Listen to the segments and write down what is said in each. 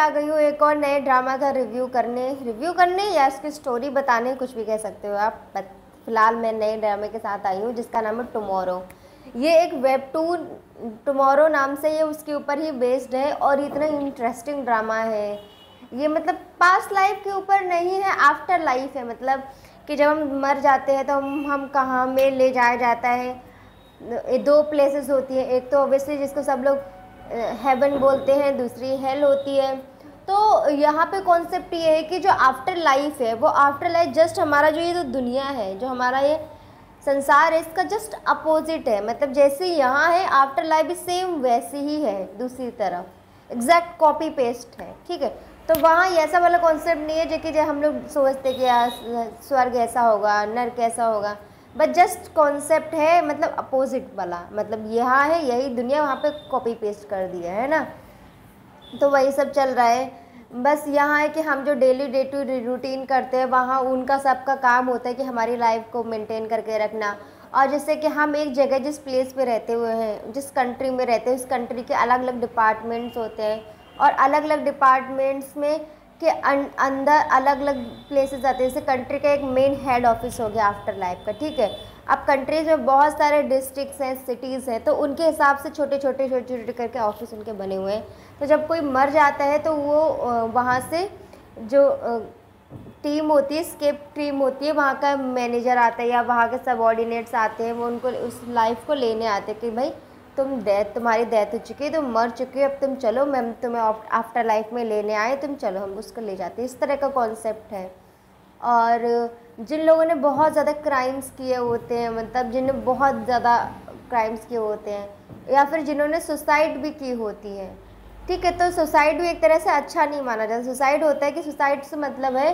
आ गई हूँ एक और नए ड्रामा का रिव्यू करने या इसकी स्टोरी बताने, कुछ भी कह सकते हो आप। फिलहाल मैं नए ड्रामे के साथ आई हूँ जिसका नाम है टुमारो। ये एक वेबटून टुमारो नाम से, ये उसके ऊपर ही बेस्ड है और इतना इंटरेस्टिंग ड्रामा है ये। मतलब पास्ट लाइफ के ऊपर नहीं है, आफ्टर लाइफ है। मतलब कि जब हम मर जाते हैं तो हम कहाँ में ले जाया जाता है। ये दो प्लेसेस होती हैं, एक तो ऑब्वियसली जिसको सब लोग हेवन बोलते हैं, दूसरी हेल होती है। तो यहाँ पे कॉन्सेप्ट ये है कि जो आफ्टर लाइफ है वो आफ्टर लाइफ जस्ट हमारा जो ये जो दुनिया है, जो हमारा ये संसार है, इसका जस्ट अपोजिट है। मतलब जैसे यहाँ है आफ्टर लाइफ भी सेम वैसे ही है दूसरी तरफ, एग्जैक्ट कॉपी पेस्ट है। ठीक है, तो वहाँ ऐसा वाला कॉन्सेप्ट नहीं है जो कि हम लोग सोचते कि यार स्वर्ग ऐसा होगा, नर्क ऐसा होगा, बट जस्ट कॉन्सेप्ट है मतलब अपोजिट वाला। मतलब यहाँ है यही दुनिया, वहाँ पे कॉपी पेस्ट कर दिया है ना। तो वही सब चल रहा है। बस यहाँ है कि हम जो डेली डे टू रूटीन करते हैं वहाँ उनका सबका काम होता है कि हमारी लाइफ को मेंटेन करके रखना। और जैसे कि हम एक जगह जिस प्लेस पे रहते हुए हैं, जिस कंट्री में रहते हैं, उस कंट्री के अलग अलग डिपार्टमेंट्स होते हैं और अलग अलग डिपार्टमेंट्स में के अंदर अलग अलग प्लेसेस आते हैं। जैसे कंट्री का एक मेन हेड ऑफिस हो गया आफ्टर लाइफ का। ठीक है, अब कंट्रीज में बहुत सारे डिस्ट्रिक्ट्स हैं, सिटीज़ हैं, तो उनके हिसाब से छोटे छोटे करके ऑफिस उनके बने हुए हैं। तो जब कोई मर जाता है तो वो वहाँ से जो टीम होती है, स्केप टीम होती है, वहाँ का मैनेजर आता है या वहाँ के सबऑर्डिनेट्स आते हैं, वो उनको उस लाइफ को लेने आते हैं कि भाई तुम्हारी डेथ हो चुकी है, तुम मर चुकी हो, अब तुम चलो, मैं तुम्हें आफ्टर लाइफ में लेने आए, तुम चलो, हम उसको ले जाते हैं। इस तरह का कॉन्सेप्ट है। और जिन लोगों ने बहुत ज़्यादा क्राइम्स किए होते हैं, मतलब जिन्होंने बहुत ज़्यादा क्राइम्स किए होते हैं या फिर जिन्होंने सुसाइड भी की होती है। ठीक है, तो सुसाइड भी एक तरह से अच्छा नहीं माना जाता। सुसाइड होता है कि सुसाइड से मतलब है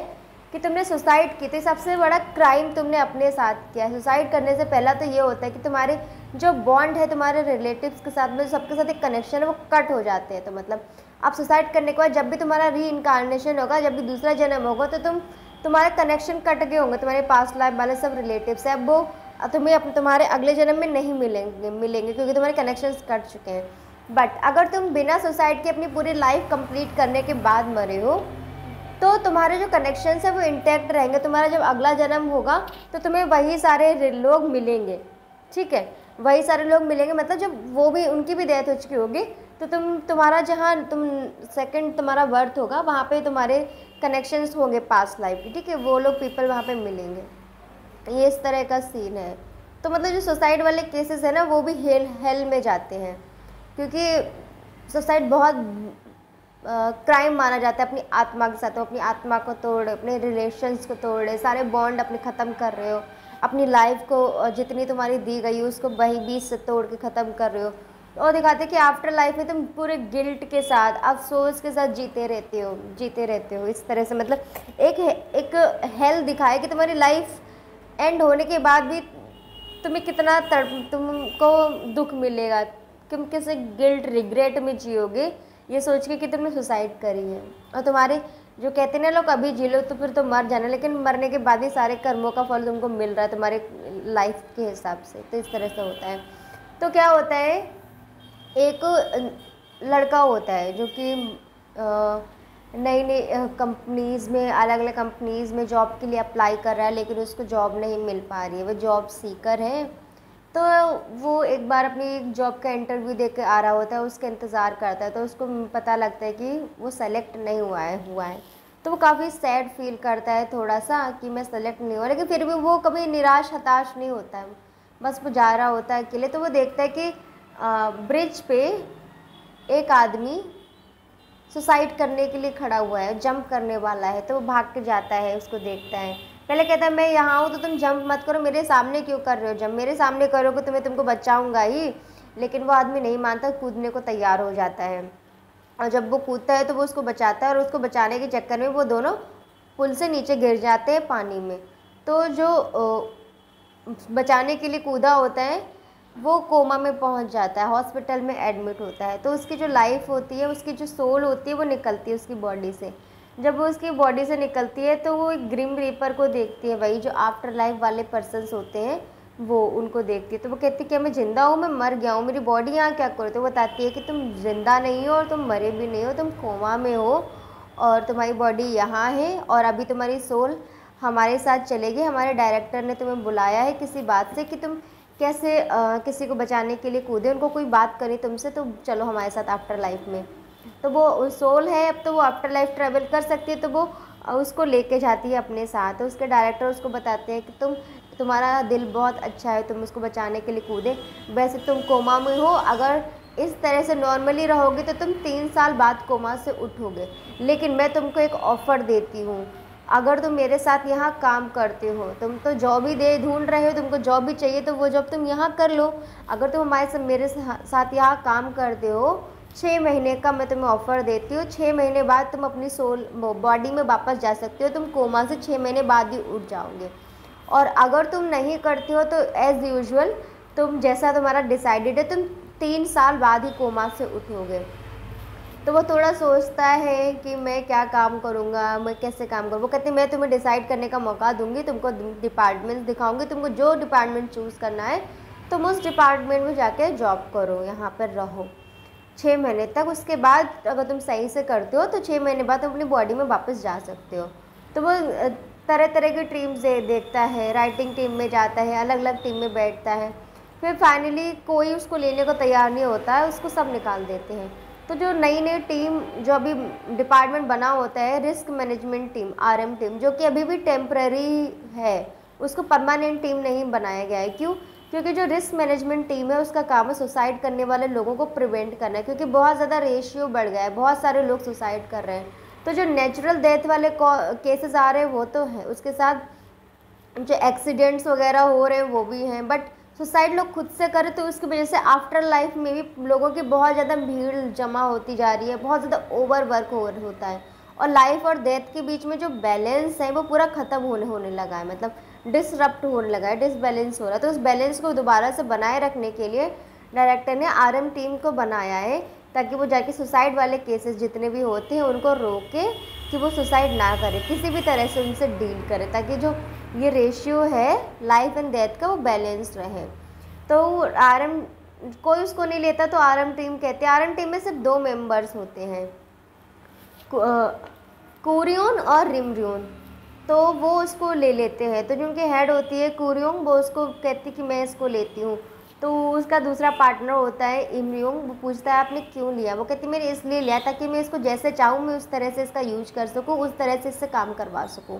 कि तुमने सुसाइड की, तो सबसे बड़ा क्राइम तुमने अपने साथ किया है। सुसाइड करने से पहला तो ये होता है कि तुम्हारे जो बॉन्ड है तुम्हारे रिलेटिव्स के साथ में, सबके साथ एक कनेक्शन है, वो कट हो जाते हैं। तो मतलब आप सुसाइड करने के बाद जब भी तुम्हारा री इनकारनेशन होगा, जब भी दूसरा जन्म होगा, तो तुम्हारे कनेक्शन कट गए होंगे, तुम्हारे पास्ट लाइफ वाले सब रिलेटिव्स हैं, वो तुम्हें तुम्हारे अगले जन्म में नहीं मिलेंगे क्योंकि तुम्हारे कनेक्शंस कट चुके हैं। बट अगर तुम बिना सुसाइड के अपनी पूरी लाइफ कंप्लीट करने के बाद मरे हो तो तुम्हारे जो कनेक्शंस है वो इंटैक्ट रहेंगे। तुम्हारा जब अगला जन्म होगा तो तुम्हें वही सारे लोग मिलेंगे। ठीक है, वही सारे लोग मिलेंगे। मतलब जब वो भी, उनकी भी डेथ हो चुकी होगी, तो तुम्हारा जहाँ सेकंड तुम्हारा बर्थ होगा वहाँ पे तुम्हारे कनेक्शंस होंगे पास्ट लाइफ की। ठीक है, वो लोग पीपल वहाँ पे मिलेंगे। ये इस तरह का सीन है। तो मतलब जो सुसाइड वाले केसेस है ना, वो भी हेल में जाते हैं क्योंकि सुसाइड बहुत क्राइम माना जाता है अपनी आत्मा के साथ। तो अपनी आत्मा को तोड़, अपने रिलेशंस को तोड़, सारे बॉन्ड अपने ख़त्म कर रहे हो, अपनी लाइफ को जितनी तुम्हारी दी गई उसको वही बीच से तोड़ के ख़त्म कर रहे हो। और दिखाते हैं कि आफ्टर लाइफ में तुम पूरे गिल्ट के साथ, अफसोस के साथ जीते रहते हो इस तरह से। मतलब एक हेल दिखाया कि तुम्हारी लाइफ एंड होने के बाद भी तुम्हें कितना तुमको दुख मिलेगा, तुम किसी गिल्ट रिग्रेट में जियोगे ये सोच के कि तुमने सुसाइड करी है। और तुम्हारे जो कहते हैं ना लोग, अभी जी लो तो फिर तो मर जाना, लेकिन मरने के बाद ही सारे कर्मों का फल तुमको मिल रहा है तुम्हारे लाइफ के हिसाब से। तो इस तरह से होता है। तो क्या होता है, एक लड़का होता है जो कि नई नई कंपनीज़ में, अलग अलग कंपनीज़ में जॉब के लिए अप्लाई कर रहा है, लेकिन उसको जॉब नहीं मिल पा रही है, वो जॉब सीकर है। तो वो एक बार अपनी जॉब का इंटरव्यू दे के आ रहा होता है, उसका इंतज़ार करता है, तो उसको पता लगता है कि वो सेलेक्ट नहीं हुआ है। तो वो काफ़ी सैड फील करता है थोड़ा सा कि मैं सेलेक्ट नहीं हुआ, लेकिन फिर भी वो कभी निराश हताश नहीं होता है, बस वो जा रहा होता है अकेले। तो वो देखता है कि ब्रिज पे एक आदमी सुसाइड करने के लिए खड़ा हुआ है, जंप करने वाला है। तो वो भाग के जाता है, उसको देखता है। पहले कहता है मैं यहाँ हूँ तो तुम जंप मत करो, मेरे सामने क्यों कर रहे हो, जब मेरे सामने करोगे तो मैं तुमको बचाऊंगा ही। लेकिन वो आदमी नहीं मानता, कूदने को तैयार हो जाता है। और जब वो कूदता है तो वो उसको बचाता है, और उसको बचाने के चक्कर में वो दोनों पुल से नीचे गिर जाते हैं पानी में। तो जो बचाने के लिए कूदा होता है वो कोमा में पहुंच जाता है, हॉस्पिटल में एडमिट होता है। तो उसकी जो लाइफ होती है, उसकी जो सोल होती है वो निकलती है उसकी बॉडी से। जब वो उसकी बॉडी से निकलती है तो वो एक ग्रिम रीपर को देखती है, वही जो आफ्टर लाइफ वाले पर्सन्स होते हैं वो उनको देखती है। तो वो कहती है कि मैं ज़िंदा हूँ, मैं मर गया हूँ, मेरी बॉडी यहाँ क्या करो। तो बताती है कि तुम ज़िंदा नहीं हो और तुम मरे भी नहीं हो, तुम कोमा में हो और तुम्हारी बॉडी यहाँ है और अभी तुम्हारी सोल हमारे साथ चलेगी। हमारे डायरेक्टर ने तुम्हें बुलाया है किसी बात से कि तुम कैसे किसी को बचाने के लिए कूदे, उनको कोई बात करी तुमसे, तो चलो हमारे साथ आफ्टर लाइफ में। तो वो सोल है, अब तो वो आफ्टर लाइफ ट्रैवल कर सकती है, तो वो उसको लेके जाती है अपने साथ। तो उसके डायरेक्टर उसको बताते हैं कि तुम्हारा दिल बहुत अच्छा है, तुम उसको बचाने के लिए कूदे। वैसे तुम कोमा में हो, अगर इस तरह से नॉर्मली रहोगे तो तुम 3 साल बाद कोमा से उठोगे, लेकिन मैं तुमको एक ऑफ़र देती हूँ, अगर तुम मेरे साथ यहाँ काम करते हो, तुम तो जॉब ही दे ढूंढ रहे हो, तुमको जॉब भी चाहिए, तो वो जॉब तुम यहाँ कर लो। अगर तुम हमारे साथ मेरे साथ यहाँ काम करते हो, 6 महीने का मैं तुम्हें ऑफ़र देती हूँ। 6 महीने बाद तुम अपनी सोल बॉडी में वापस जा सकते हो, तुम कोमा से 6 महीने बाद ही उठ जाओगे। और अगर तुम नहीं करते हो तो एज़ यूजुअल तुम जैसा तुम्हारा डिसाइडेड है, तुम 3 साल बाद ही कोमा से उठोगे। तो वो थोड़ा सोचता है कि मैं क्या काम करूँगा, मैं कैसे काम करूँ। वो कहते हैं मैं तुम्हें डिसाइड करने का मौका दूंगी, तुमको डिपार्टमेंट दिखाऊंगी, तुमको जो डिपार्टमेंट चूज़ करना है तुम उस डिपार्टमेंट में जाके जॉब करो, यहाँ पर रहो 6 महीने तक। उसके बाद अगर तुम सही से करते हो तो 6 महीने बाद तुम अपनी बॉडी में वापस जा सकते हो। तो वो तरह तरह की टीम्स देखता है, राइटिंग टीम में जाता है, अलग अलग टीम में बैठता है। फिर फाइनली कोई उसको लेने को तैयार नहीं होता है, उसको सब निकाल देते हैं। तो जो नई नई टीम जो अभी डिपार्टमेंट बना होता है, risk management team RM team, जो कि अभी भी टेम्पररी है, उसको परमानेंट टीम नहीं बनाया गया है। क्यों? क्योंकि जो रिस्क मैनेजमेंट टीम है उसका काम है सुसाइड करने वाले लोगों को प्रिवेंट करना है, क्योंकि बहुत ज़्यादा रेशियो बढ़ गया है, बहुत सारे लोग सुसाइड कर रहे हैं। तो जो नेचुरल डेथ वाले केसेस आ रहे हैं वो तो हैं, उसके साथ जो एक्सीडेंट्स वगैरह हो रहे हैं वो भी हैं, बट सुसाइड लोग खुद से करें तो उसकी वजह से आफ्टर लाइफ में भी लोगों की बहुत ज़्यादा भीड़ जमा होती जा रही है, बहुत ज़्यादा ओवर वर्क होता है, और लाइफ और डेथ के बीच में जो बैलेंस है वो पूरा ख़त्म होने लगा है, मतलब डिसरप्ट होने लगा है, डिसबैलेंस हो रहा है। तो उस बैलेंस को दोबारा से बनाए रखने के लिए डायरेक्टर ने RM टीम को बनाया है, ताकि वो जाके सुसाइड वाले केसेस जितने भी होते हैं उनको रोके कि वो सुसाइड ना करे, किसी भी तरह से उनसे डील करे, ताकि जो ये रेशियो है लाइफ एंड डेथ का वो बैलेंस्ड रहे। तो RM कोई उसको नहीं लेता, तो RM टीम कहते हैं, RM टीम में सिर्फ 2 मेंबर्स होते हैं, कुरियन और रिमरियन, तो वो उसको ले लेते हैं। तो जो उनके हेड होती है कुरियन, वो उसको कहती कि मैं इसको लेती हूँ। तो उसका दूसरा पार्टनर होता है इमरियन, वो पूछता है आपने क्यों लिया, वो कहती मैंने इसलिए लिया ताकि मैं इसको जैसे चाहूँ मैं उस तरह से इसका यूज कर सकूँ, उस तरह से इससे काम करवा सकूँ।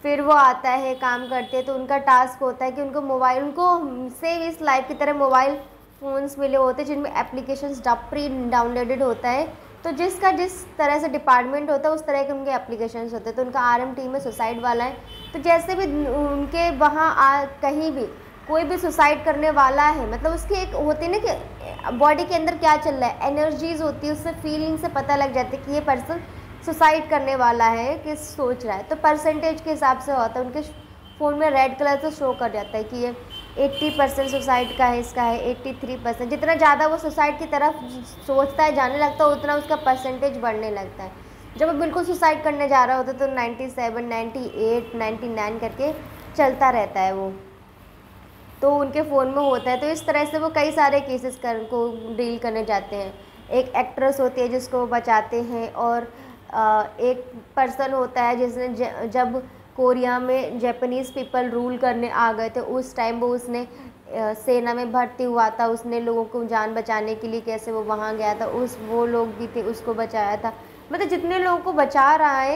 फिर वो आता है, काम करते हैं, तो उनका टास्क होता है कि उनको मोबाइल, उनको सेम इस लाइफ की तरह मोबाइल फ़ोन्स मिले होते हैं जिनमें एप्लीकेशंस प्री डाउनलोडेड होता है। तो जिसका जिस तरह से डिपार्टमेंट होता है उस तरह के उनके एप्लीकेशंस होते हैं। तो उनका RM टीम में सुसाइड वाला है, तो जैसे भी उनके वहाँ कहीं भी कोई भी सुसाइड करने वाला है, मतलब उसकी एक होती है ना कि बॉडी के अंदर क्या चल रहा है, एनर्जीज होती है, उससे फीलिंग से पता लग जाता है कि ये पर्सन सुसाइड करने वाला है, कि सोच रहा है। तो परसेंटेज के हिसाब से होता है, उनके फ़ोन में रेड कलर से शो कर जाता है कि ये 80% सुसाइड का है, इसका है 83%। जितना ज़्यादा वो सुसाइड की तरफ सोचता है, जाने लगता है, उतना उसका परसेंटेज बढ़ने लगता है। जब वो बिल्कुल सुसाइड करने जा रहा होता है तो 97, 98, 99 करके चलता रहता है वो, तो उनके फ़ोन में होता है। तो इस तरह से वो कई सारे केसेस को डील करने जाते हैं। एक एक्ट्रेस होती है जिसको वो बचाते हैं, और एक पर्सन होता है जिसने जब कोरिया में जापानीज़ पीपल रूल करने आ गए थे उस टाइम वो उसने सेना में भर्ती हुआ था, उसने लोगों को जान बचाने के लिए कैसे वो वहाँ गया था, वो लोग भी थे, उसको बचाया था। मतलब जितने लोगों को बचा रहे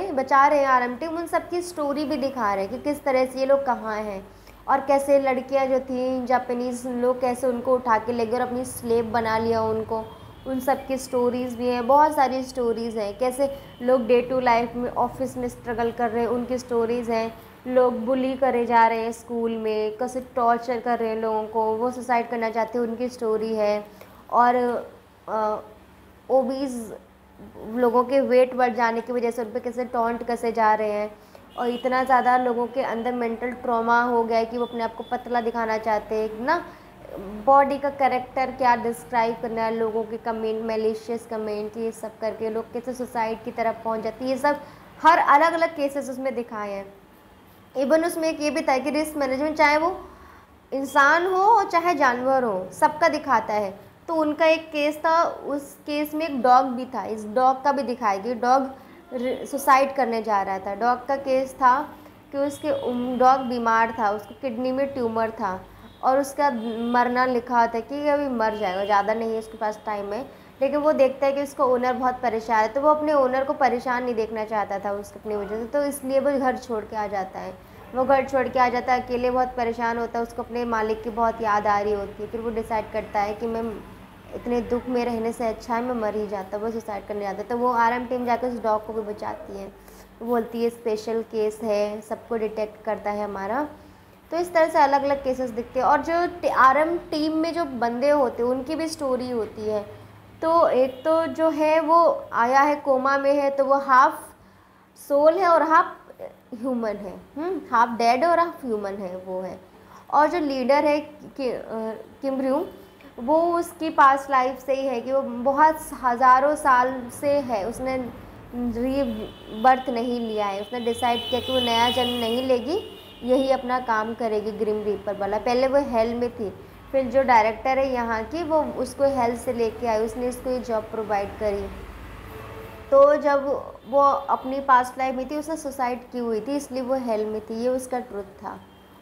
हैं RM टीम, उन सब की स्टोरी भी दिखा रहे हैं कि किस तरह से ये लोग कहाँ हैं, और कैसे लड़कियां जो थी जापानीज़ लोग कैसे उनको उठा के ले गए और अपनी स्लेव बना लिया उनको, उन सब की स्टोरीज़ भी हैं। बहुत सारी स्टोरीज़ हैं, कैसे लोग डे टू लाइफ में ऑफिस में स्ट्रगल कर रहे हैं उनकी स्टोरीज़ हैं, लोग बुली करे जा रहे हैं स्कूल में, कैसे टॉर्चर कर रहे हैं लोगों को, वो सुसाइड करना चाहते हैं उनकी स्टोरी है। और ओबीज लोगों के वेट बढ़ जाने की वजह से उन पर कैसे टॉन्ट कसे जा रहे हैं, और इतना ज़्यादा लोगों के अंदर मेंटल ट्रॉमा हो गया है कि वो अपने आप को पतला दिखाना चाहते हैं ना, बॉडी का कैरेक्टर क्या डिस्क्राइब करना है, लोगों के कमेंट, मैलिशियस कमेंट, ये सब करके लोग कैसे सुसाइड की तरफ पहुंच जाती है। ये सब हर अलग अलग केसेस उसमें दिखाए हैं। इवन उसमें एक ये भी था कि रिस्क मैनेजमेंट चाहे वो इंसान हो और चाहे जानवर हो, सबका दिखाता है। तो उनका एक केस था, उस केस में एक डॉग भी था, इस डॉग का भी दिखाया कि डॉग सुसाइड करने जा रहा था। डॉग का केस था कि उसके डॉग बीमार था, उसको किडनी में ट्यूमर था और उसका मरना लिखा था कि अभी मर जाएगा, ज़्यादा नहीं है उसके पास टाइम है। लेकिन वो देखता है कि उसका ओनर बहुत परेशान है, तो वो अपने ओनर को परेशान नहीं देखना चाहता था उसकी अपनी वजह से, तो इसलिए वो घर छोड़ के आ जाता है। वो घर छोड़ के आ जाता है, अकेले बहुत परेशान होता है, उसको अपने मालिक की बहुत याद आ रही होती है। फिर वो डिसाइड करता है कि मैं इतने दुख में रहने से अच्छा है मैं मर ही जाता, वो सुसाइड करने जाता है। तो वो आरएम टीम जाकर उस डॉग को भी बचाती है। वो बोलती है स्पेशल केस है, सबको डिटेक्ट करता है हमारा। तो इस तरह से अलग अलग केसेस दिखते हैं। और जो आरएम टीम में जो बंदे होते हैं उनकी भी स्टोरी होती है। तो एक तो जो है वो आया है कोमा में है, तो वो हाफ सोल है और हाफ ह्यूमन है, हाफ डेड और हाफ ह्यूमन है वो है। और जो लीडर है किम रयू, वो उसकी पास्ट लाइफ से ही है कि वो बहुत हज़ारों साल से है, उसने बर्थ नहीं लिया है। उसने डिसाइड किया कि वो नया जन्म नहीं लेगी, यही अपना काम करेगी ग्रिम रीपर वाला। पहले वो हेल में थी, फिर जो डायरेक्टर है यहाँ की वो उसको हेल से लेके आई, उसने इसको ये जॉब प्रोवाइड करी। तो जब वो अपनी पास्ट लाइफ में थी उसने सुसाइड की हुई थी, इसलिए वो हेल में थी, ये उसका ट्रुथ था।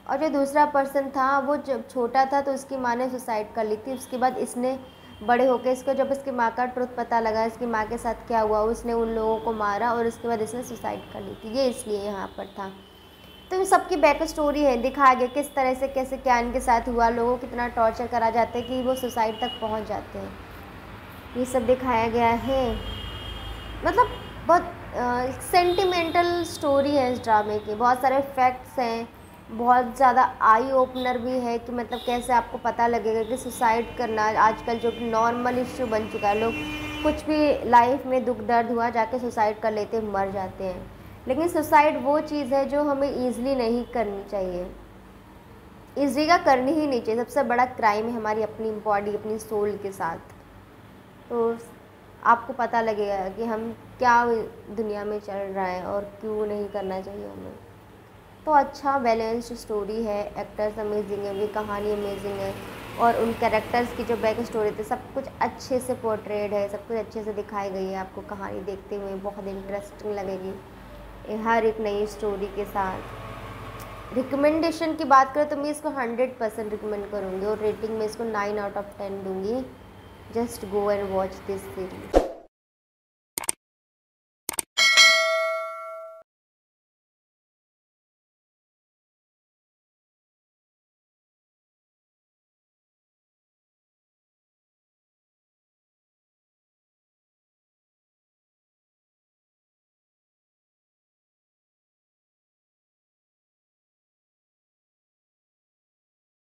और जो दूसरा पर्सन था वो जब छोटा था तो उसकी माँ ने सुसाइड कर ली थी। उसके बाद इसने बड़े होकर इसको जब इसकी माँ का ट्रुथ पता लगा, इसकी माँ के साथ क्या हुआ, उसने उन लोगों को मारा और उसके बाद इसने सुसाइड कर ली थी, ये इसलिए यहाँ पर था। तो इन सबकी बैक स्टोरी है, दिखाया गया किस तरह से कैसे क्या इनके साथ हुआ, लोगों को कितना टॉर्चर करा जाता है कि वो सुसाइड तक पहुँच जाते हैं, ये सब दिखाया गया है। मतलब बहुत सेंटिमेंटल स्टोरी है इस ड्रामे की, बहुत सारे फैक्ट्स हैं, बहुत ज़्यादा आई ओपनर भी है कि मतलब कैसे आपको पता लगेगा कि सुसाइड करना आजकल जो नॉर्मल इश्यू बन चुका है। लोग कुछ भी लाइफ में दुख दर्द हुआ जाके सुसाइड कर लेते हैं, मर जाते हैं। लेकिन सुसाइड वो चीज़ है जो हमें ईज़िली नहीं करनी चाहिए, ईज़ी का करनी ही नहीं चाहिए। सबसे बड़ा क्राइम है हमारी अपनी बॉडी अपनी सोल के साथ। तो आपको पता लगेगा कि हम क्या दुनिया में चल रहा है और क्यों नहीं करना चाहिए हमें। तो अच्छा बैलेंस्ड स्टोरी है, एक्टर्स अमेजिंग है, ये कहानी अमेजिंग है और उन कैरेक्टर्स की जो बैक स्टोरी थी सब कुछ अच्छे से पोर्ट्रेड है, सब कुछ अच्छे से दिखाई गई है। आपको कहानी देखते हुए बहुत इंटरेस्टिंग लगेगी हर एक नई स्टोरी के साथ। रिकमेंडेशन की बात करें तो मैं इसको 100% रिकमेंड करूँगी और रेटिंग में इसको 9 out of 10 दूँगी। Just go and watch this series.